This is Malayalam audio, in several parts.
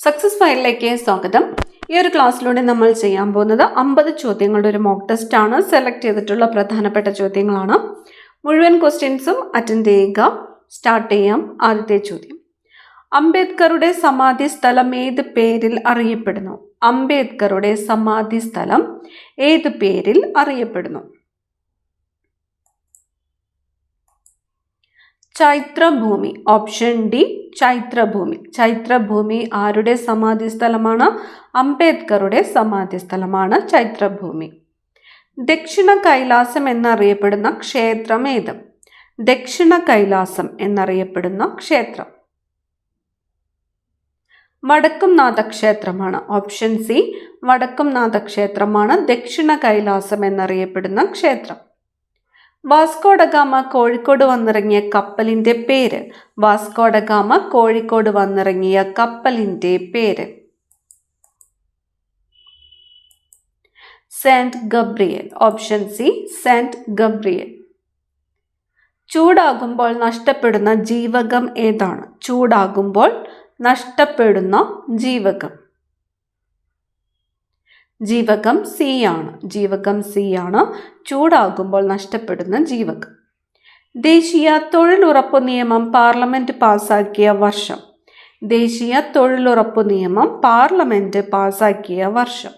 സക്സസ് ഫയലിലേക്ക് സ്വാഗതം. ഈ ഒരു ക്ലാസ്സിലൂടെ നമ്മൾ ചെയ്യാൻ പോകുന്നത് 50 ചോദ്യങ്ങളുടെ ഒരു മോക്ക് ടെസ്റ്റ് ആണ്. സെലക്ട് ചെയ്തിട്ടുള്ള പ്രധാനപ്പെട്ട ചോദ്യങ്ങളാണ്. മുഴുവൻ ക്വസ്റ്റ്യൻസും അറ്റൻഡ് ചെയ്യുക. സ്റ്റാർട്ട് ചെയ്യാം. ആദ്യത്തെ ചോദ്യം: അംബേദ്കറുടെ സമാധി സ്ഥലം ഏത് പേരിൽ അറിയപ്പെടുന്നു? അംബേദ്കറുടെ സമാധി സ്ഥലം ഏത് പേരിൽ അറിയപ്പെടുന്നു? ചൈത്രഭൂമി. Option D, Chaitrabhoomi. ചൈത്രഭൂമി ആരുടെ സമാധി സ്ഥലമാണ്? അംബേദ്കറുടെ സമാധി സ്ഥലമാണ് ചൈത്രഭൂമി. ദക്ഷിണ കൈലാസം എന്നറിയപ്പെടുന്ന ക്ഷേത്രം ഏത്? ദക്ഷിണ കൈലാസം എന്നറിയപ്പെടുന്ന ക്ഷേത്രം വടക്കുംനാഥ ക്ഷേത്രമാണ്. ഓപ്ഷൻ സി, വടക്കുംനാഥ ക്ഷേത്രമാണ് ദക്ഷിണ കൈലാസം എന്നറിയപ്പെടുന്ന ക്ഷേത്രം. വാസ്കോഡഗാമ കോഴിക്കോട് വന്നിറങ്ങിയ കപ്പലിന്റെ പേര്? വാസ്കോഡഗാമ കോഴിക്കോട് വന്നിറങ്ങിയ കപ്പലിന്റെ പേര് saint Gabriel. Option C, saint Gabriel. ചൂടാകുമ്പോൾ നഷ്ടപ്പെടുന്ന ജീവകം ഏതാണ്? ചൂടാകുമ്പോൾ നഷ്ടപ്പെടുന്ന ജീവകം ജീവകം സി ആണ്. ജീവകം സി ആണ് ചൂടാകുമ്പോൾ നഷ്ടപ്പെടുന്ന ജീവകം. ദേശീയ തൊഴിലുറപ്പ് നിയമം പാർലമെന്റ് പാസാക്കിയ വർഷം? ദേശീയ തൊഴിലുറപ്പ് നിയമം പാർലമെന്റ് പാസാക്കിയ വർഷം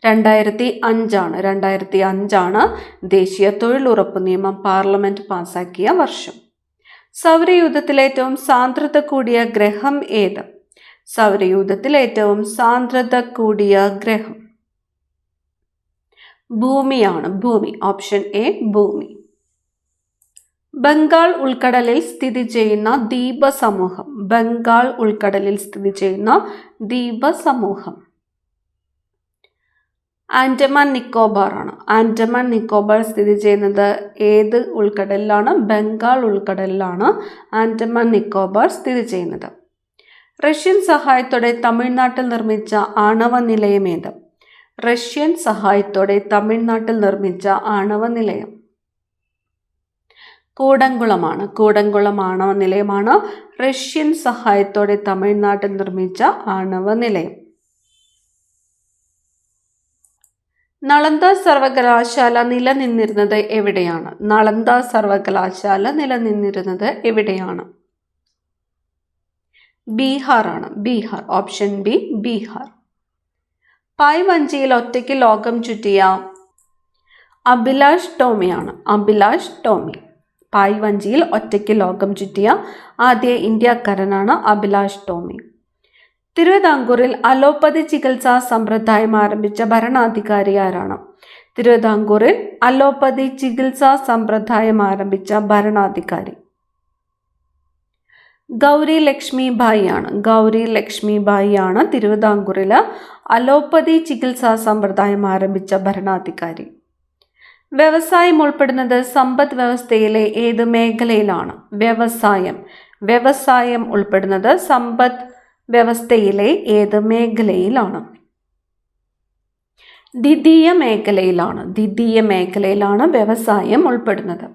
2005 ആണ്. 2005 ദേശീയ തൊഴിലുറപ്പ് നിയമം പാർലമെന്റ് പാസാക്കിയ വർഷം. സൗരയൂഥത്തിൽ ഏറ്റവും സാന്ദ്രത കൂടിയ ഗ്രഹം ഏത്? സൗരയൂഥത്തിൽ ഏറ്റവും സാന്ദ്രത കൂടിയ ഗ്രഹം ഭൂമിയാണ്. ഭൂമി. ഓപ്ഷൻ എ, ഭൂമി. ബംഗാൾ ഉൾക്കടലിൽ സ്ഥിതി ചെയ്യുന്ന ദ്വീപസമൂഹം? ബംഗാൾ ഉൾക്കടലിൽ സ്ഥിതി ചെയ്യുന്ന ദ്വീപസമൂഹം ആൻഡമാൻ നിക്കോബാർ ആണ്. ആൻഡമാൻ നിക്കോബാർ സ്ഥിതി ചെയ്യുന്നത് ഏത് ഉൾക്കടലിലാണ്? ബംഗാൾ ഉൾക്കടലിലാണ് ആൻഡമാൻ നിക്കോബാർ സ്ഥിതി ചെയ്യുന്നത്. റഷ്യൻ സഹായത്തോടെ തമിഴ്നാട്ടിൽ നിർമ്മിച്ച ആണവ നിലയം ഏത്? റഷ്യൻ സഹായത്തോടെ തമിഴ്നാട്ടിൽ നിർമ്മിച്ച ആണവ നിലയം കൂടംകുളമാണ്. കൂടംകുളം ആണവ നിലയമാണ് റഷ്യൻ സഹായത്തോടെ തമിഴ്നാട്ടിൽ നിർമ്മിച്ച ആണവ നിലയം. നളന്ദ സർവകലാശാല നിലനിന്നിരുന്നത് എവിടെയാണ്? നളന്ദ സർവകലാശാല നിലനിന്നിരുന്നത് എവിടെയാണ്? ബീഹാർ ആണ്. ബീഹാർ. Option B, Bihar. പായ് വഞ്ചിയിൽ ഒറ്റയ്ക്ക് ലോകം ചുറ്റിയ അഭിലാഷ് ടോമിയാണ്. അഭിലാഷ് ടോമി. പായ് വഞ്ചിയിൽ ഒറ്റയ്ക്ക് ലോകം ചുറ്റിയ ആദ്യ ഇന്ത്യക്കാരനാണ് അഭിലാഷ് ടോമി. തിരുവിതാംകൂറിൽ അലോപ്പതി ചികിത്സാ സമ്പ്രദായം ആരംഭിച്ച ഭരണാധികാരി ആരാണ്? തിരുവിതാംകൂറിൽ അലോപ്പതി ചികിത്സാ സമ്പ്രദായം ആരംഭിച്ച ഭരണാധികാരി ഗൗരി ലക്ഷ്മി ബായി ആണ്. ഗൗരി ലക്ഷ്മി ബായി ആണ് തിരുവിതാംകൂറിൽ അലോപ്പതി ചികിത്സാ സമ്പ്രദായം ആരംഭിച്ച ഭരണാധികാരി. വ്യവസായം ഉൾപ്പെടുന്നത് സമ്പദ് വ്യവസ്ഥയിലെ ഏത് മേഖലയിലാണ്? വ്യവസായം ഉൾപ്പെടുന്നത് സമ്പദ് വ്യവസ്ഥയിലെ ഏത് മേഖലയിലാണ്? ദ്വിതീയ മേഖലയിലാണ്. ദ്വിതീയ മേഖലയിലാണ് വ്യവസായം ഉൾപ്പെടുന്നത്.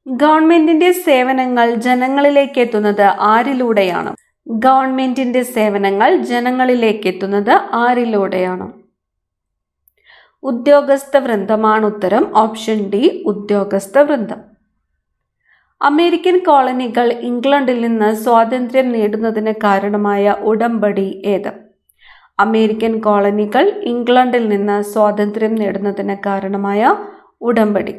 ഗവൺമെന്റിന്റെ സേവനങ്ങൾ ജനങ്ങളിലേക്ക് എത്തുന്നത് ആരിലൂടെയാണ്? ഗവൺമെന്റിന്റെ സേവനങ്ങൾ ജനങ്ങളിലേക്ക് എത്തുന്നത് ആരിലൂടെയാണ്? ഉദ്യോഗസ്ഥ വൃന്ദമാണ് ഉത്തരം. ഓപ്ഷൻ ഡി, ഉദ്യോഗസ്ഥ വൃന്ദം. അമേരിക്കൻ കോളനികൾ ഇംഗ്ലണ്ടിൽ നിന്ന് സ്വാതന്ത്ര്യം നേടുന്നതിന് കാരണമായ ഉടമ്പടി ഏത്? അമേരിക്കൻ കോളനികൾ ഇംഗ്ലണ്ടിൽ നിന്ന് സ്വാതന്ത്ര്യം നേടുന്നതിന് കാരണമായ ഉടമ്പടി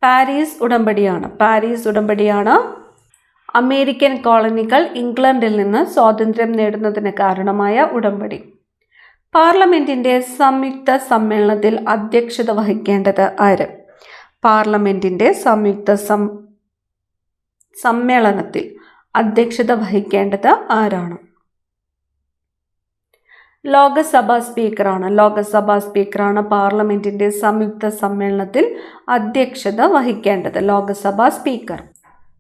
പാരീസ് ഉടമ്പടിയാണ്. പാരീസ് ഉടമ്പടിയാണ് അമേരിക്കൻ കോളനികൾ ഇംഗ്ലണ്ടിൽ നിന്ന് സ്വാതന്ത്ര്യം നേടുന്നതിന് കാരണമായ ഉടമ്പടി. പാർലമെന്റിന്റെ സംയുക്ത സമ്മേളനത്തിൽ അധ്യക്ഷത വഹിക്കേണ്ടത് ആര്? പാർലമെന്റിന്റെ സംയുക്ത സമ്മേളനത്തിൽ അധ്യക്ഷത വഹിക്കേണ്ടത് ആരാണ്? ലോകസഭാ സ്പീക്കറാണ്. ലോകസഭാ സ്പീക്കറാണ് പാർലമെന്റിന്റെ സംയുക്ത സമ്മേളനത്തിൽ അധ്യക്ഷത വഹിക്കേണ്ടത്. ലോകസഭാ സ്പീക്കർ.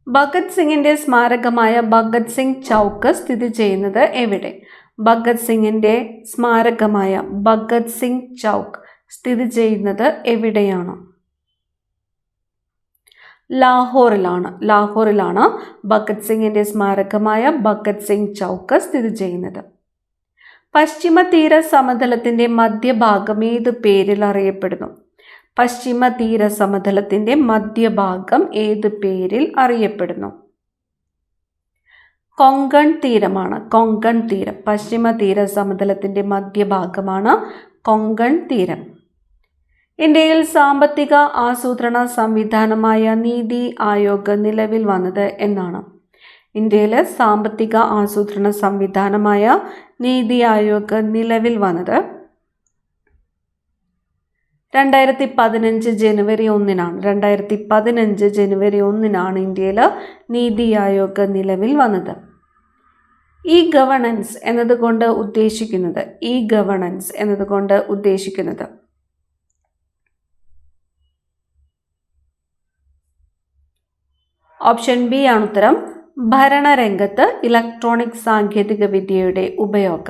ഭഗത് സിംഗിന്റെ സ്മാരകമായ ഭഗത് സിംഗ് ചൗക്ക് സ്ഥിതി ചെയ്യുന്നത് എവിടെ? ഭഗത് സിംഗിന്റെ സ്മാരകമായ ഭഗത് സിംഗ് ചൗക്ക് സ്ഥിതി ചെയ്യുന്നത് എവിടെയാണ്? ലാഹോറിലാണ് ഭഗത് സിംഗിൻ്റെ സ്മാരകമായ ഭഗത് സിംഗ് ചൗക്ക് സ്ഥിതി ചെയ്യുന്നത്. പശ്ചിമ തീര സമതലത്തിൻ്റെ മധ്യഭാഗം ഏത് പേരിൽ അറിയപ്പെടുന്നു? പശ്ചിമ തീര സമതലത്തിൻ്റെ മധ്യഭാഗം ഏത് പേരിൽ അറിയപ്പെടുന്നു? കൊങ്കൺ തീരമാണ്. കൊങ്കൺ തീരം പശ്ചിമ തീര സമതലത്തിൻ്റെ മധ്യഭാഗമാണ് കൊങ്കൺ തീരം. ഇന്ത്യയിൽ സാമ്പത്തിക ആസൂത്രണ സംവിധാനമായ നീതി ആയോഗ് നിലവിൽ വന്നത് എന്നാണ്? ഇന്ത്യയിലെ സാമ്പത്തിക ആസൂത്രണ സംവിധാനമായ നീതി ആയോഗ് നിലവിൽ വന്നത് 2015 ജനുവരി 1-നാണ്. 2015 ജനുവരി 1-നാണ് ഇന്ത്യയിൽ നീതി ആയോഗ് നിലവിൽ വന്നത്. ഗവേണൻസ് എന്നതുകൊണ്ട് ഉദ്ദേശിക്കുന്നത് ഓപ്ഷൻ ബി ആണ് ഉത്തരം. ഭരണരംഗത്ത് ഇലക്ട്രോണിക് സാങ്കേതിക വിദ്യയുടെ ഉപയോഗം.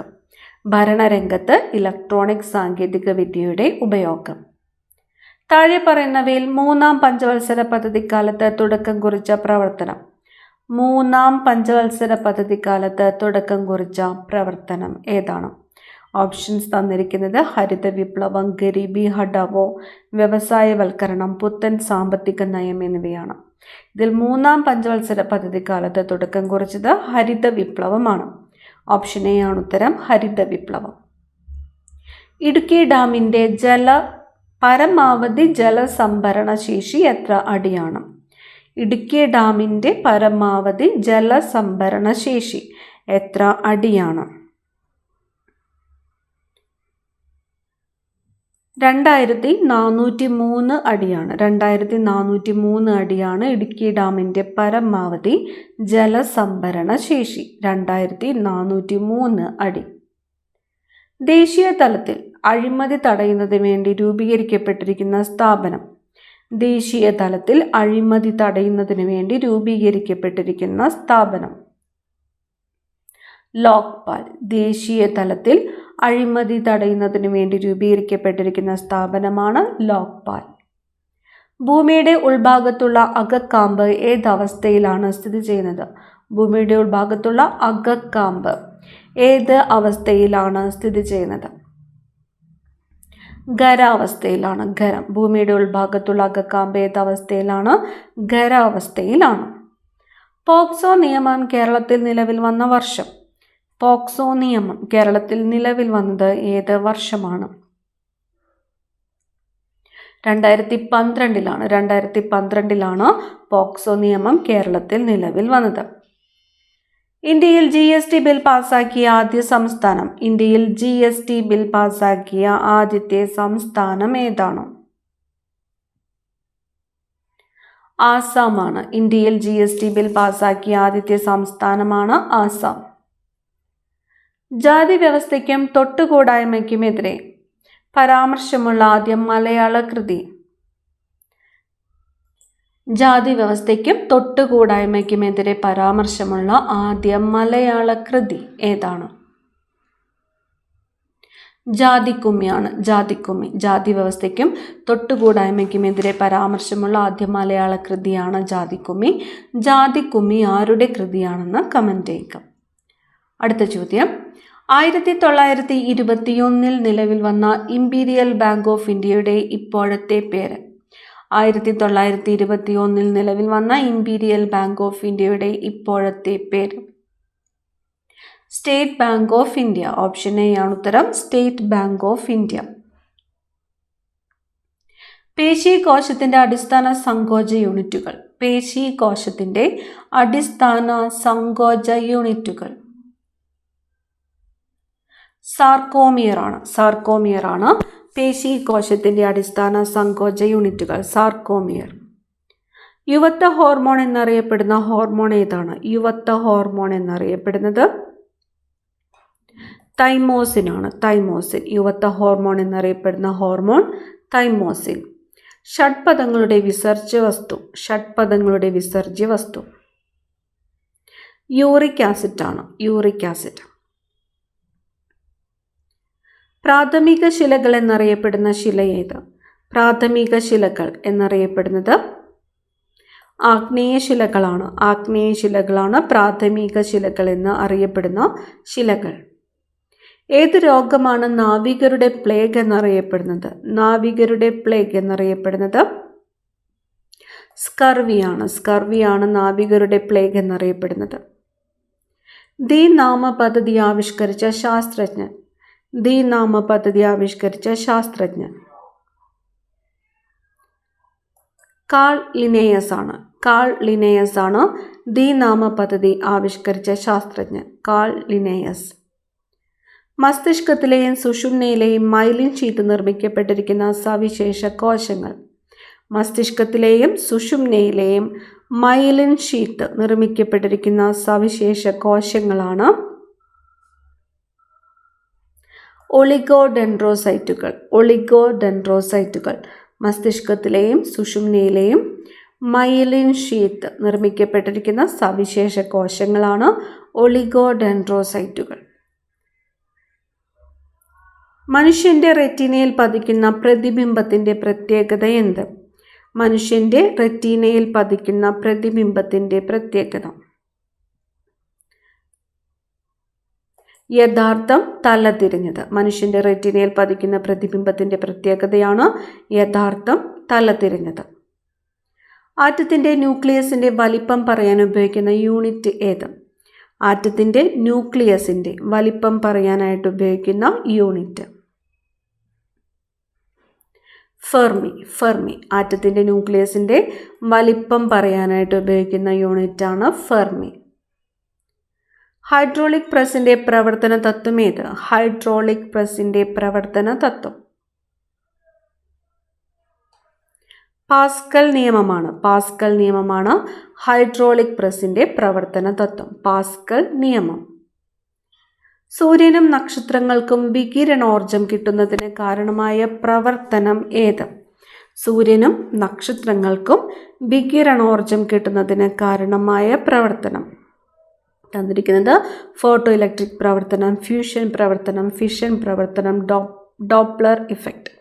താഴെ പറയുന്നവയിൽ മൂന്നാം പഞ്ചവത്സര പദ്ധതിക്കാലത്ത് തുടക്കം കുറിച്ച പ്രവർത്തനം ഏതാണ്? ഓപ്ഷൻസ് തന്നിരിക്കുന്നത് ഹരിത വിപ്ലവം, ഗരീബി ഹഠാവോ, വ്യവസായവൽക്കരണം, പുത്തൻ സാമ്പത്തിക നയം എന്നിവയാണ്. ഇതിൽ മൂന്നാം പഞ്ചവത്സര പദ്ധതിക്കാലത്ത് തുടക്കം കുറിച്ചത് ഹരിത വിപ്ലവമാണ്. ഓപ്ഷൻ എ ആണ് ഉത്തരം, ഹരിത വിപ്ലവം. ഇടുക്കി ഡാമിൻ്റെ പരമാവധി ജലസംഭരണ ശേഷി എത്ര അടിയാണ്? ഇടുക്കി ഡാമിൻ്റെ പരമാവധി ജലസംഭരണ ശേഷി എത്ര അടിയാണ്? 2403 അടിയാണ്. 2403 അടിയാണ് ഇടുക്കി ഡാമിൻ്റെ പരമാവധി ജലസംഭരണ ശേഷി. 2403 അടി. ദേശീയ തലത്തിൽ അഴിമതി തടയുന്നതിന് വേണ്ടി രൂപീകരിക്കപ്പെട്ടിരിക്കുന്ന സ്ഥാപനം. ലോക്പാൽ. ദേശീയ തലത്തിൽ അഴിമതി തടയുന്നതിന് വേണ്ടി രൂപീകരിക്കപ്പെട്ടിരിക്കുന്ന സ്ഥാപനമാണ് ലോക്പാൽ. ഭൂമിയുടെ ഉൾഭാഗത്തുള്ള അകക്കാമ്പ് ഏതവസ്ഥയിലാണ് സ്ഥിതി ചെയ്യുന്നത്? ഭൂമിയുടെ ഉൾഭാഗത്തുള്ള അകക്കാമ്പ് ഏത് അവസ്ഥയിലാണ് സ്ഥിതി ചെയ്യുന്നത്? ഖരാവസ്ഥയിലാണ്. ഭൂമിയുടെ ഉൾഭാഗത്തുള്ള അകക്കാമ്പ് ഏതവസ്ഥയിലാണ്? ഖരാവസ്ഥയിലാണ്. പോക്സോ നിയമം കേരളത്തിൽ നിലവിൽ വന്ന വർഷം. പോക്സോ നിയമം കേരളത്തിൽ നിലവിൽ വന്നത് ഏത് വർഷമാണ്? 2012-ലാണ്. 2012-ലാണ് പോക്സോ നിയമം കേരളത്തിൽ നിലവിൽ വന്നത്. ഇന്ത്യയിൽ GST ബിൽ പാസാക്കിയ ആദ്യത്തെ സംസ്ഥാനം ഏതാണ്? ആസാമാണ്. ഇന്ത്യയിൽ GST ബിൽ പാസാക്കിയ ആദ്യത്തെ സംസ്ഥാനമാണ് ആസാം. ജാതി വ്യവസ്ഥയ്ക്കും തൊട്ടുകൂടായ്മയ്ക്കുമെതിരെ പരാമർശമുള്ള ആദ്യ മലയാള കൃതി. ജാതി വ്യവസ്ഥയ്ക്കും തൊട്ടുകൂടായ്മയ്ക്കുമെതിരെ പരാമർശമുള്ള ആദ്യ മലയാള കൃതി ഏതാണ്? ജാതിക്കുമ്മിയാണ്. ജാതി വ്യവസ്ഥയ്ക്കും തൊട്ടുകൂടായ്മയ്ക്കുമെതിരെ പരാമർശമുള്ള ആദ്യ മലയാള കൃതിയാണ് ജാതിക്കുമ്മി. ജാതിക്കുമ്മി ആരുടെ കൃതിയാണെന്ന് കമന്റ് ചെയ്യുക. അടുത്ത ചോദ്യം. 1921 നിലവിൽ വന്ന ഇംപീരിയൽ ബാങ്ക് ഓഫ് ഇന്ത്യയുടെ ഇപ്പോഴത്തെ പേര്. 1921 നിലവിൽ വന്ന ഇംപീരിയൽ ബാങ്ക് ഓഫ് ഇന്ത്യയുടെ ഇപ്പോഴത്തെ പേര്. State bank of India. Option A ആണ് ഉത്തരം, സ്റ്റേറ്റ് ബാങ്ക് ഓഫ് ഇന്ത്യ. പേശീകോശത്തിന്റെ അടിസ്ഥാന സങ്കോച യൂണിറ്റുകൾ. പേശീകോശത്തിന്റെ അടിസ്ഥാന സങ്കോച യൂണിറ്റുകൾ. സാർക്കോമിയർ ആണ് പേശീകോശത്തിന്റെ അടിസ്ഥാന സങ്കോച യൂണിറ്റുകൾ. സാർക്കോമിയർ. യുവത്വ ഹോർമോൺ എന്നറിയപ്പെടുന്ന ഹോർമോൺ ഏതാണ്? യുവത്വ ഹോർമോൺ എന്നറിയപ്പെടുന്നത് തൈമോസിൻ ആണ്. യുവത്വ ഹോർമോൺ എന്നറിയപ്പെടുന്ന ഹോർമോൺ തൈമോസിൻ. ഷഡ്പദങ്ങളുടെ വിസർജ്യ വസ്തു. യൂറിക് ആസിഡ് ആണ്. പ്രാഥമിക ശിലകൾ എന്നറിയപ്പെടുന്ന ശില ഏത്? പ്രാഥമിക ശിലകൾ എന്നറിയപ്പെടുന്നത് ആഗ്നേയശിലകളാണ് പ്രാഥമിക ശിലകൾ എന്ന് അറിയപ്പെടുന്ന ശിലകൾ. ഏത് രോഗമാണ് നാവികരുടെ പ്ലേഗ് എന്നറിയപ്പെടുന്നത്? സ്കർവിയാണ് നാവികരുടെ പ്ലേഗ് എന്നറിയപ്പെടുന്നത്. ദ്വിനാമ പദ്ധതി ആവിഷ്കരിച്ച ശാസ്ത്രജ്ഞൻ കാൾ ലിനേയസ് ആണ് ദ്വിനാമ പദ്ധതി ആവിഷ്കരിച്ച ശാസ്ത്രജ്ഞൻ. Carl Linnaeus. മസ്തിഷ്കത്തിലെയും സുഷുമ്നയിലെയും മൈലിൻ ഷീത്ത് നിർമ്മിക്കപ്പെട്ടിരിക്കുന്ന സവിശേഷ കോശങ്ങൾ. മസ്തിഷ്കത്തിലെയും സുഷുമ്നയിലെയും മൈലിൻ ഷീത്ത് നിർമ്മിക്കപ്പെട്ടിരിക്കുന്ന സവിശേഷ കോശങ്ങളാണ് ഒളിഗോഡെൻഡ്രോസൈറ്റുകൾ. മസ്തിഷ്കത്തിലെയും സുഷുമ്നയിലെയും മൈലിൻ ഷീത്ത് നിർമ്മിക്കപ്പെട്ടിരിക്കുന്ന സവിശേഷ കോശങ്ങളാണ് ഒളിഗോഡെൻഡ്രോസൈറ്റുകൾ. മനുഷ്യന്റെ റെറ്റിനയിൽ പതിക്കുന്ന പ്രതിബിംബത്തിന്റെ പ്രത്യേകത എന്ത്? യഥാർത്ഥം തലതിരിഞ്ഞത്. മനുഷ്യന്റെ റെറ്റിനയിൽ പതിക്കുന്ന പ്രതിബിംബത്തിന്റെ പ്രത്യേകതയാണ് യഥാർത്ഥം തലതിരിഞ്ഞത്. ആറ്റത്തിന്റെ ന്യൂക്ലിയസിന്റെ വലിപ്പം പറയാൻ ഉപയോഗിക്കുന്ന യൂണിറ്റ് ഏത്? ആറ്റത്തിന്റെ ന്യൂക്ലിയസിന്റെ വലിപ്പം പറയാനായിട്ട് ഉപയോഗിക്കുന്ന യൂണിറ്റ് ഫെർമി. ആറ്റത്തിന്റെ ന്യൂക്ലിയസിന്റെ വലിപ്പം പറയാനായിട്ട് ഉപയോഗിക്കുന്ന യൂണിറ്റാണ് ഫെർമി. ഹൈഡ്രോളിക് പ്രസിന്റെ പ്രവർത്തന തത്വം ഏത്? പാസ്കൽ നിയമമാണ് ഹൈഡ്രോളിക് പ്രസിന്റെ പ്രവർത്തന തത്വം. പാസ്കൽ നിയമം. സൂര്യനും നക്ഷത്രങ്ങൾക്കും വികിരണോർജം കിട്ടുന്നതിന് കാരണമായ പ്രവർത്തനം ഏത്? തന്നിരിക്കുന്നത് ഫോട്ടോ ഇലക്ട്രിക് പ്രവർത്തനം, ഫ്യൂഷൻ പ്രവർത്തനം, ഫിഷൻ പ്രവർത്തനം, ഡോപ്ലർ ഇഫക്റ്റ്.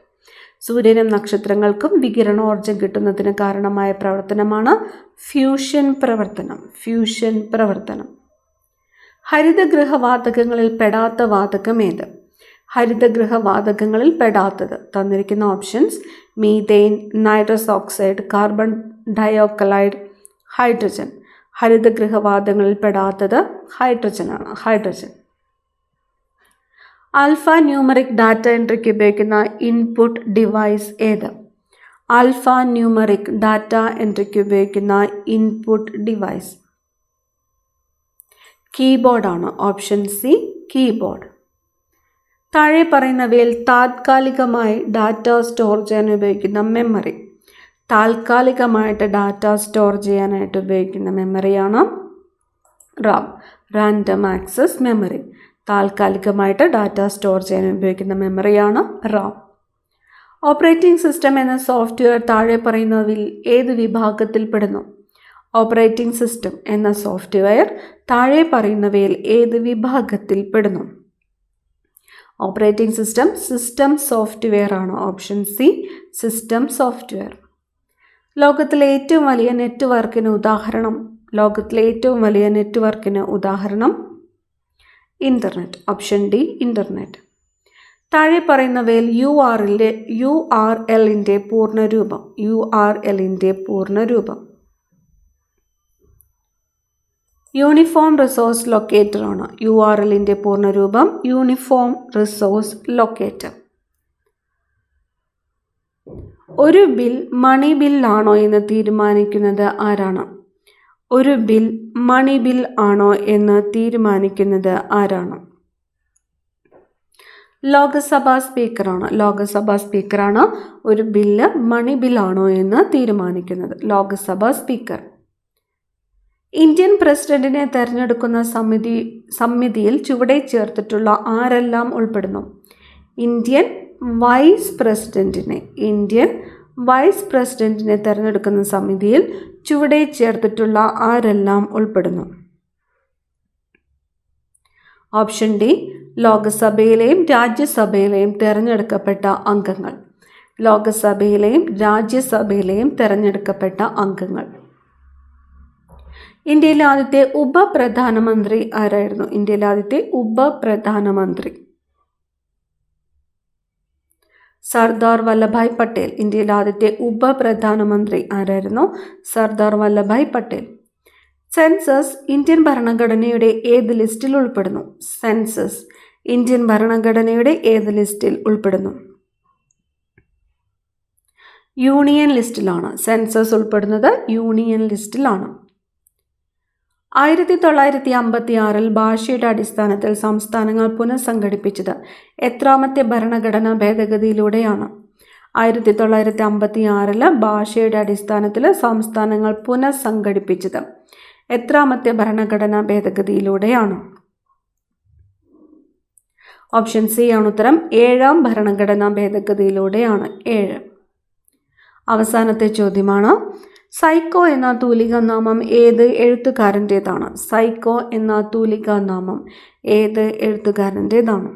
സൂര്യനും നക്ഷത്രങ്ങൾക്കും വികിരണോർജം കിട്ടുന്നതിന് കാരണമായ പ്രവർത്തനമാണ് ഫ്യൂഷൻ പ്രവർത്തനം. ഹരിതഗൃഹവാതകങ്ങളിൽ പെടാത്ത വാതകം ഏത്? ഹരിതഗൃഹവാതകങ്ങളിൽ പെടാത്തത് തന്നിരിക്കുന്ന options methane, nitrous oxide, carbon dioxide, hydrogen. ഹരിതഗൃഹവാതകങ്ങളിൽ പെടാത്തത് ഹൈഡ്രജൻ. ആൽഫ ന്യൂമറിക് ഡാറ്റ എൻട്രിക്ക് ഉപയോഗിക്കുന്ന ഇൻപുട്ട് ഡിവൈസ് ഏത്? കീബോർഡാണ്. Option C keyboard. താഴെ പറയുന്നവയിൽ താൽക്കാലികമായി ഡാറ്റ സ്റ്റോർ ചെയ്യാൻ ഉപയോഗിക്കുന്ന മെമ്മറി. മെമ്മറിയാണ് റാം, റാൻഡം ആക്സസ് മെമ്മറി. താൽക്കാലികമായിട്ട് ഡാറ്റ സ്റ്റോർ ചെയ്യാൻ ഉപയോഗിക്കുന്ന മെമ്മറിയാണ് റാം. ഓപ്പറേറ്റിംഗ് സിസ്റ്റം എന്ന സോഫ്റ്റ്വെയർ താഴെ പറയുന്നവയിൽ ഏത് വിഭാഗത്തിൽപ്പെടുന്നു? ഓപ്പറേറ്റിംഗ് സിസ്റ്റം എന്ന സോഫ്റ്റ്വെയർ താഴെ പറയുന്നവയിൽ ഏത് വിഭാഗത്തിൽപ്പെടുന്നു? ഓപ്പറേറ്റിംഗ് സിസ്റ്റം സോഫ്റ്റ്വെയർ ആണ്. Option C system software. ലോകത്തിലെ ഏറ്റവും വലിയ നെറ്റ്വർക്കിന് ഉദാഹരണം ഇന്റർനെറ്റ്. Option D internet. താഴെ പറയുന്നവയിൽ URLന്റെ പൂർണ്ണരൂപം യൂണിഫോം റിസോഴ്സ് ലൊക്കേറ്റർ ആണ്. URLന്റെ പൂർണ്ണരൂപം യൂണിഫോം റിസോഴ്സ് ലൊക്കേറ്റർ. ഒരു ബിൽ മണി ബില്ലാണോ എന്ന് തീരുമാനിക്കുന്നത് ആരാണ്? ലോകസഭാ സ്പീക്കറാണ് ഒരു ബില്ല് മണി ബില്ലാണോ എന്ന് തീരുമാനിക്കുന്നത്. ലോകസഭാ സ്പീക്കർ. ഇന്ത്യൻ പ്രസിഡന്റിനെ തെരഞ്ഞെടുക്കുന്ന സമിതിയിൽ ചുവടെ ചേർത്തിട്ടുള്ള ആരെല്ലാം ഉൾപ്പെടുന്നു? ഇന്ത്യൻ വൈസ് പ്രസിഡന്റിനെ തെരഞ്ഞെടുക്കുന്ന സമിതിയിൽ ചുവടെ ചേർത്തിട്ടുള്ള ആരെല്ലാം ഉൾപ്പെടുന്നു? ഓപ്ഷൻ ഡി ലോകസഭയിലെയും രാജ്യസഭയിലെയും തെരഞ്ഞെടുക്കപ്പെട്ട അംഗങ്ങൾ. ഇന്ത്യയിലെ ആദ്യത്തെ ഉപപ്രധാനമന്ത്രി ആരായിരുന്നു? ഇന്ത്യയിലെ ആദ്യത്തെ ഉപപ്രധാനമന്ത്രി സർദാർ വല്ലഭായ് പട്ടേൽ. ഇന്ത്യയിലെ ആദ്യത്തെ ഉപപ്രധാനമന്ത്രി ആരായിരുന്നു? സർദാർ വല്ലഭായ് പട്ടേൽ. സെൻസസ് ഇന്ത്യൻ ഭരണഘടനയുടെ ഏത് ലിസ്റ്റിൽ ഉൾപ്പെടുന്നു? സെൻസസ് ഇന്ത്യൻ ഭരണഘടനയുടെ ഏത് ലിസ്റ്റിൽ ഉൾപ്പെടുന്നു? യൂണിയൻ ലിസ്റ്റിലാണ്. സെൻസസ് ഉൾപ്പെടുന്നത് യൂണിയൻ ലിസ്റ്റിലാണ്. 1956 ഭാഷയുടെ അടിസ്ഥാനത്തിൽ സംസ്ഥാനങ്ങൾ പുനഃസംഘടിപ്പിച്ചത് എത്രാമത്തെ ഭരണഘടനാ ഭേദഗതിയിലൂടെയാണ്? 1956 ഭാഷയുടെ അടിസ്ഥാനത്തിൽ സംസ്ഥാനങ്ങൾ പുനഃസംഘടിപ്പിച്ചത് എത്രാമത്തെ ഭരണഘടനാ ഭേദഗതിയിലൂടെയാണ്? ഓപ്ഷൻ സി ആണ് ഉത്തരം. 7ാം ഭരണഘടനാ ഭേദഗതിയിലൂടെയാണ്. 7. അവസാനത്തെ ചോദ്യമാണ്. സൈക്കോ എന്ന തൂലികാനാമം ഏത് എഴുത്തുകാരൻ്റേതാണ്? സൈക്കോ എന്ന തൂലികാനാമം ഏത് എഴുത്തുകാരൻ്റേതാണ്?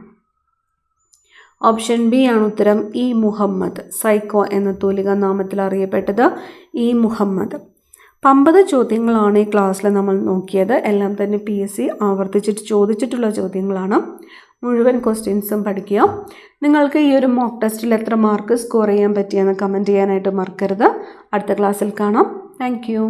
ഓപ്ഷൻ ബി ആണ് ഉത്തരം. ഇ മുഹമ്മദ്. സൈക്കോ എന്ന തൂലികാനാമത്തിൽ അറിയപ്പെട്ടത് ഇ മുഹമ്മദ്. 50 ചോദ്യങ്ങളാണ് ഈ ക്ലാസ്സിൽ നമ്മൾ നോക്കിയത്. എല്ലാം തന്നെ PSC ആവർത്തിച്ചിട്ട് ചോദിച്ചിട്ടുള്ള ചോദ്യങ്ങളാണ്. മുഴുവൻ ക്വസ്റ്റ്യൻസും പഠിക്കുക. നിങ്ങൾക്ക് ഈ ഒരു മോക്ക് ടെസ്റ്റിൽ എത്ര മാർക്ക് സ്കോർ ചെയ്യാൻ പറ്റിയെന്ന് കമൻറ്റ് ചെയ്യാനായിട്ട് മറക്കരുത്. അടുത്ത ക്ലാസ്സിൽ കാണാം. Thank you.